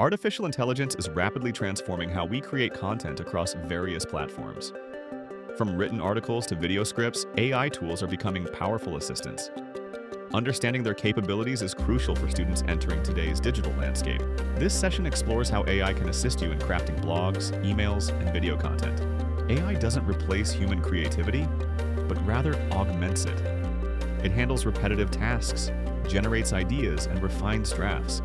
Artificial intelligence is rapidly transforming how we create content across various platforms. From written articles to video scripts, AI tools are becoming powerful assistants. Understanding their capabilities is crucial for students entering today's digital landscape. This session explores how AI can assist you in crafting blogs, emails, and video content. AI doesn't replace human creativity, but rather augments it. It handles repetitive tasks, generates ideas, and refines drafts.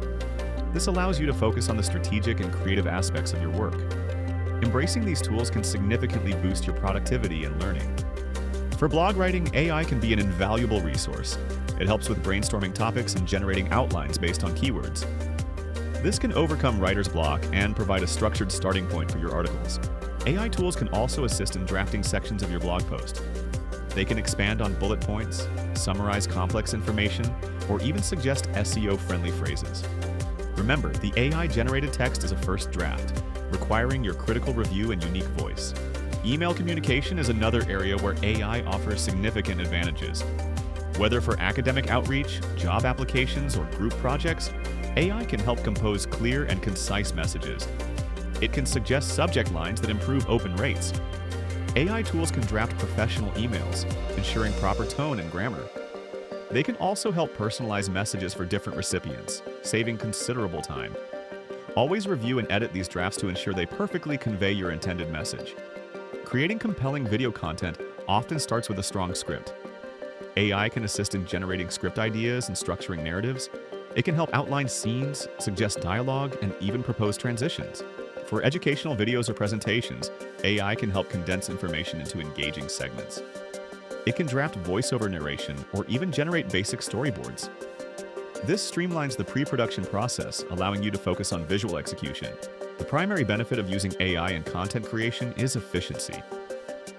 This allows you to focus on the strategic and creative aspects of your work. Embracing these tools can significantly boost your productivity and learning. For blog writing, AI can be an invaluable resource. It helps with brainstorming topics and generating outlines based on keywords. This can overcome writer's block and provide a structured starting point for your articles. AI tools can also assist in drafting sections of your blog post. They can expand on bullet points, summarize complex information, or even suggest SEO-friendly phrases. Remember, the AI-generated text is a first draft, requiring your critical review and unique voice. Email communication is another area where AI offers significant advantages. Whether for academic outreach, job applications, or group projects, AI can help compose clear and concise messages. It can suggest subject lines that improve open rates. AI tools can draft professional emails, ensuring proper tone and grammar. They can also help personalize messages for different recipients, saving considerable time. Always review and edit these drafts to ensure they perfectly convey your intended message. Creating compelling video content often starts with a strong script. AI can assist in generating script ideas and structuring narratives. It can help outline scenes, suggest dialogue, and even propose transitions. For educational videos or presentations, AI can help condense information into engaging segments. It can draft voiceover narration or even generate basic storyboards. This streamlines the pre-production process, allowing you to focus on visual execution. The primary benefit of using AI in content creation is efficiency.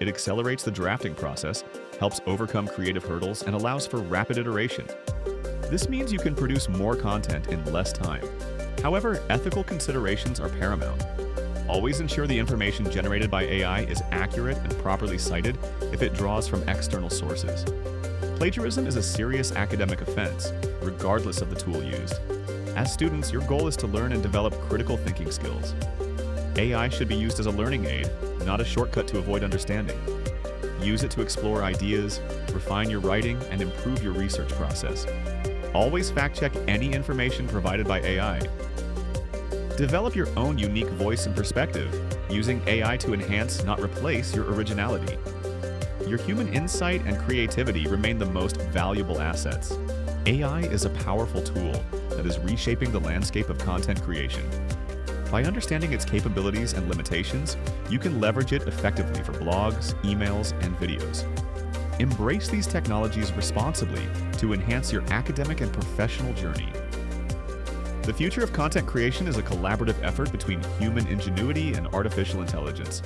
It accelerates the drafting process, helps overcome creative hurdles, and allows for rapid iteration. This means you can produce more content in less time. However, ethical considerations are paramount. Always ensure the information generated by AI is accurate and properly cited if it draws from external sources. Plagiarism is a serious academic offense, regardless of the tool used. As students, your goal is to learn and develop critical thinking skills. AI should be used as a learning aid, not a shortcut to avoid understanding. Use it to explore ideas, refine your writing, and improve your research process. Always fact-check any information provided by AI. Develop your own unique voice and perspective, using AI to enhance, not replace, your originality. Your human insight and creativity remain the most valuable assets. AI is a powerful tool that is reshaping the landscape of content creation. By understanding its capabilities and limitations, you can leverage it effectively for blogs, emails, and videos. Embrace these technologies responsibly to enhance your academic and professional journey. The future of content creation is a collaborative effort between human ingenuity and artificial intelligence.